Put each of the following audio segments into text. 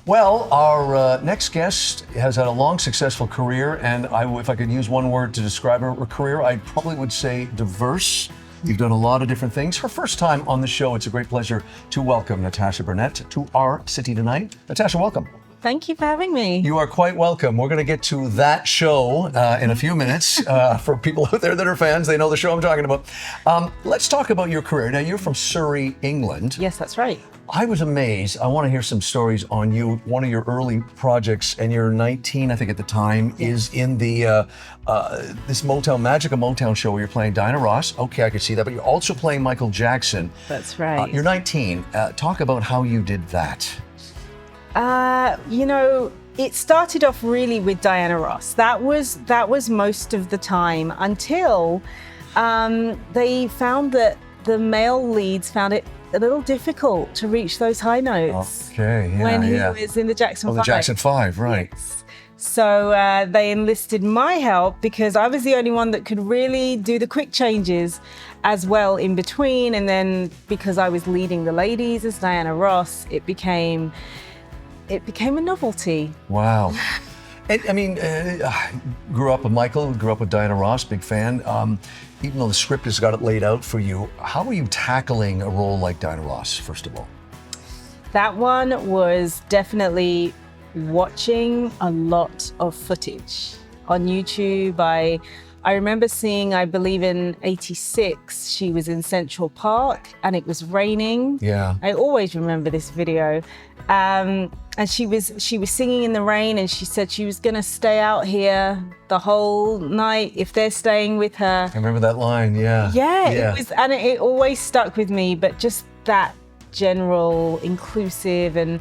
Well, our next guest has had a long, successful career, and if I could use one word to describe her career, I probably would say diverse. You've done a lot of different things. Her first time on the show, it's a great pleasure to welcome Natasha Burnett to our city tonight. Natasha, welcome. Thank you for having me. You are quite welcome. We're going to get to that show in a few minutes. For people out there that are fans, they know the show I'm talking about. Let's talk about your career. Now, you're from Surrey, England. Yes, that's right. I was amazed. I want to hear some stories on you. One of your early projects, and you're 19, I think at the time, is in the this Magic of Motown show where you're playing Diana Ross. Okay, I could see that. But you're also playing Michael Jackson. That's right. You're 19. Talk about how you did that. It started off really with Diana Ross. That was most of the time until they found that the male leads found it a little difficult to reach those high notes. Okay, yeah, when he was in the Jackson 5. the Jackson 5, right. Yes. So they enlisted my help because I was the only one that could really do the quick changes as well in between. And then because I was leading the ladies as Diana Ross, it became a novelty. Wow. And, I mean, grew up with Michael, grew up with Diana Ross, big fan. Even though the script has got it laid out for you, how are you tackling a role like Diana Ross, first of all? That one was definitely watching a lot of footage on YouTube. I remember seeing, I believe in '86, she was in Central Park and it was raining. Yeah. I always remember this video. And she was singing in the rain, and she said she was gonna stay out here the whole night if they're staying with her. I remember that line, yeah. Yeah. It was, and it always stuck with me, but just that general inclusive and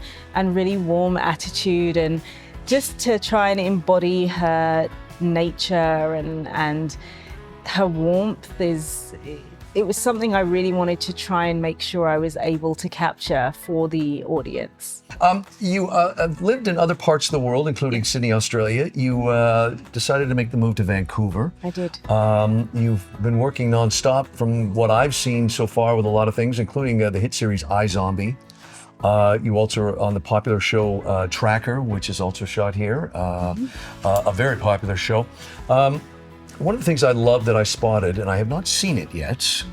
really warm attitude, and just to try and embody her nature and her warmth it was something I really wanted to try and make sure I was able to capture for the audience. You have lived in other parts of the world, including Sydney, Australia. You decided to make the move to Vancouver. I did. You've been working nonstop from what I've seen so far with a lot of things, including the hit series iZombie. You also are on the popular show Tracker, which is also shot here, a very popular show. One of the things I love that I spotted, and I have not seen it yet,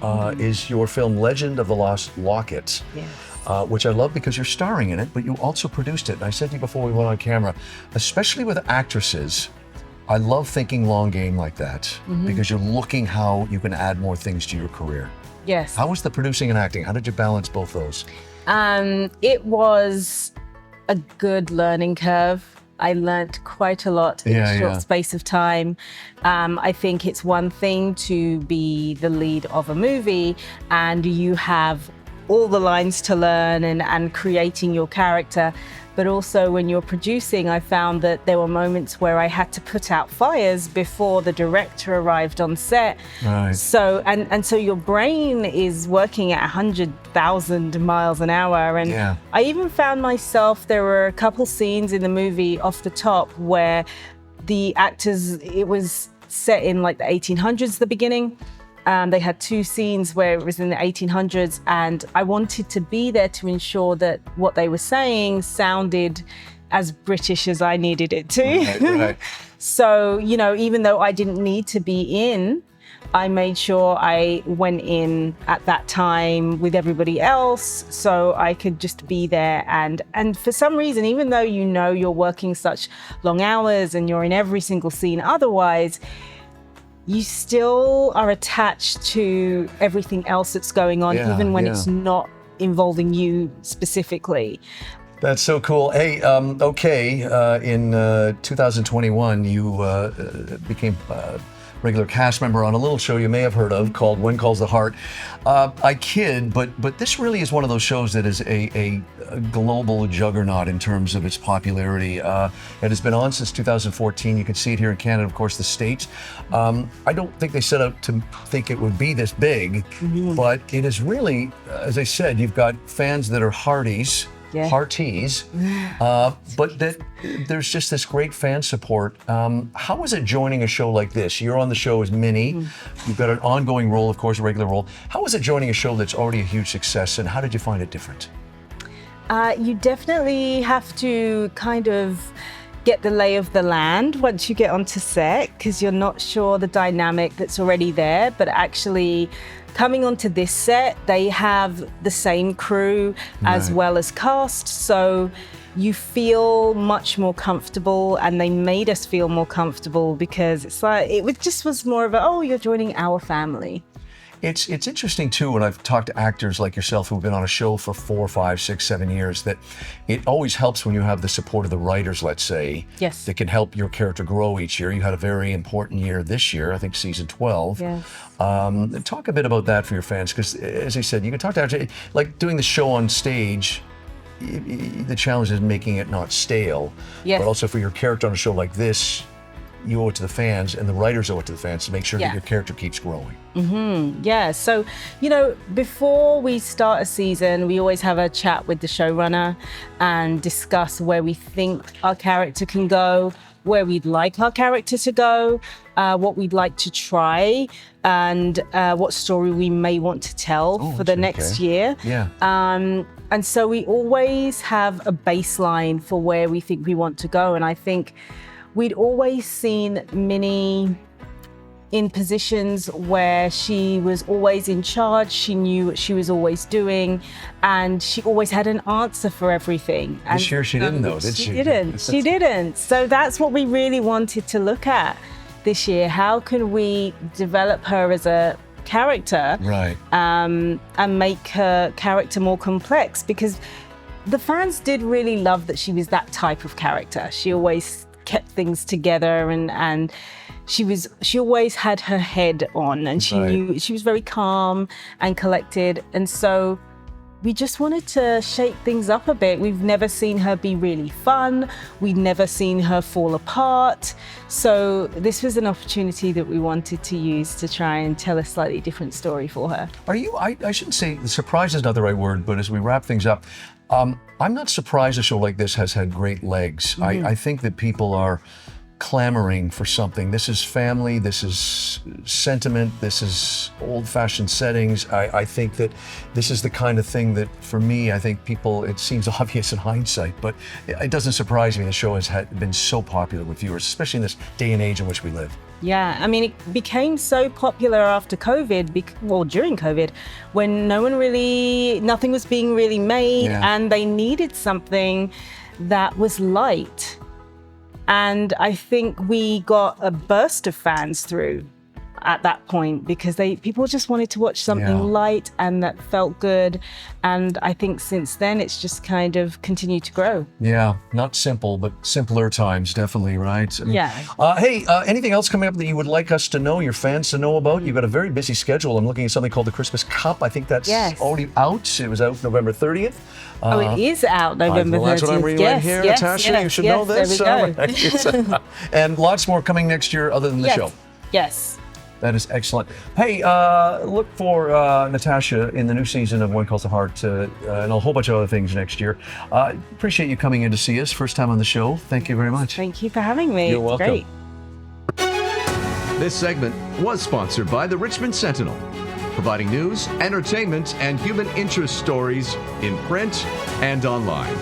is your film Legend of the Lost Locket, Yes. which I love because you're starring in it, but you also produced it. And I said to you before we went on camera, especially with actresses, I love thinking long game like that, because you're looking how you can add more things to your career. Yes. How was the producing and acting? How did you balance both those? It was a good learning curve. I learnt quite a lot in a short space of time. I think it's one thing to be the lead of a movie and you have all the lines to learn and creating your character. But also when you're producing, I found that there were moments where I had to put out fires before the director arrived on set. Right. So, and so your brain is working at 100,000 miles an hour. And I even found myself, there were a couple scenes in the movie off the top where the actors, it was set in like the 1800s, the beginning. They had two scenes where it was in the 1800s, and I wanted to be there to ensure that what they were saying sounded as British as I needed it to. Right. So, even though I didn't need to be in, I made sure I went in at that time with everybody else so I could just be there. And for some reason, even though you're working such long hours and you're in every single scene otherwise, you still are attached to everything else that's going on, even when it's not involving you specifically. That's so cool. Hey, in 2021, you became regular cast member on a little show you may have heard of called When Calls the Heart. I kid, but this really is one of those shows that is a global juggernaut in terms of its popularity. It has been on since 2014. You can see it here in Canada, of course, the States. I don't think they set out to think it would be this big, but it is really, as I said, you've got fans that are hardies, parties, but that there's just this great fan support. How is it joining a show like this? You're on the show as Minnie. You've got an ongoing role, of course, a regular role. How is it joining a show that's already a huge success, and how did you find it different? You definitely have to kind of get the lay of the land once you get onto set, because you're not sure the dynamic that's already there. But actually coming onto this set, they have the same crew as well as cast. So you feel much more comfortable, and they made us feel more comfortable because it's like, just was more of a, oh, you're joining our family. It's interesting too, when I've talked to actors like yourself who've been on a show for 4, 5, 6, 7 years, that it always helps when you have the support of the writers, let's say, Yes. that can help your character grow each year. You had a very important year this year, I think season 12. Yes. Talk a bit about that for your fans, because as I said, you can talk to actors, like doing the show on stage, the challenge is making it not stale. Yes. But also for your character on a show like this, you owe it to the fans, and the writers owe it to the fans to make sure that your character keeps growing. Yeah, so, before we start a season, we always have a chat with the showrunner and discuss where we think our character can go, where we'd like our character to go, what we'd like to try, and what story we may want to tell for the next year. Yeah. And so we always have a baseline for where we think we want to go. And I think we'd always seen Minnie in positions where she was always in charge, she knew what she was always doing, and she always had an answer for everything. And this year she didn't though, did she? She didn't. So that's what we really wanted to look at this year. How can we develop her as a character, right? And make her character more complex? Because the fans did really love that she was that type of character. She always kept things together, and she always had her head on, and she knew she was very calm and collected. And so we just wanted to shake things up a bit. We've never seen her be really fun. We've never seen her fall apart. So this was an opportunity that we wanted to use to try and tell a slightly different story for her. Are you, I shouldn't say, surprise is not the right word, but as we wrap things up, I'm not surprised a show like this has had great legs. I think that people are clamoring for something. This is family, this is sentiment, this is old-fashioned settings. I think that this is the kind of thing that, for me, I think people, it seems obvious in hindsight, but it doesn't surprise me the show has been so popular with viewers, especially in this day and age in which we live. Yeah, I mean, it became so popular after COVID, during COVID, when nothing was being really made, and they needed something that was light. And I think we got a burst of fans through at that point, because people just wanted to watch something light and that felt good. And I think since then it's just kind of continued to grow. Yeah, not simple, but simpler times, definitely, right? I mean, hey, anything else coming up that you would like us to know, your fans to know about? You've got a very busy schedule. I'm looking at something called the Christmas Cup. I think that's already out. It was out November 30th. It is out November 30th. That's what I'm reading right here, Natasha. You should know this. There we go. And lots more coming next year other than the show. Yes. That is excellent. Hey, look for Natasha in the new season of One Calls the Heart and a whole bunch of other things next year. Appreciate you coming in to see us. First time on the show. Thank you very much. Thank you for having me. You're welcome. Great. This segment was sponsored by the Richmond Sentinel, providing news, entertainment, and human interest stories in print and online.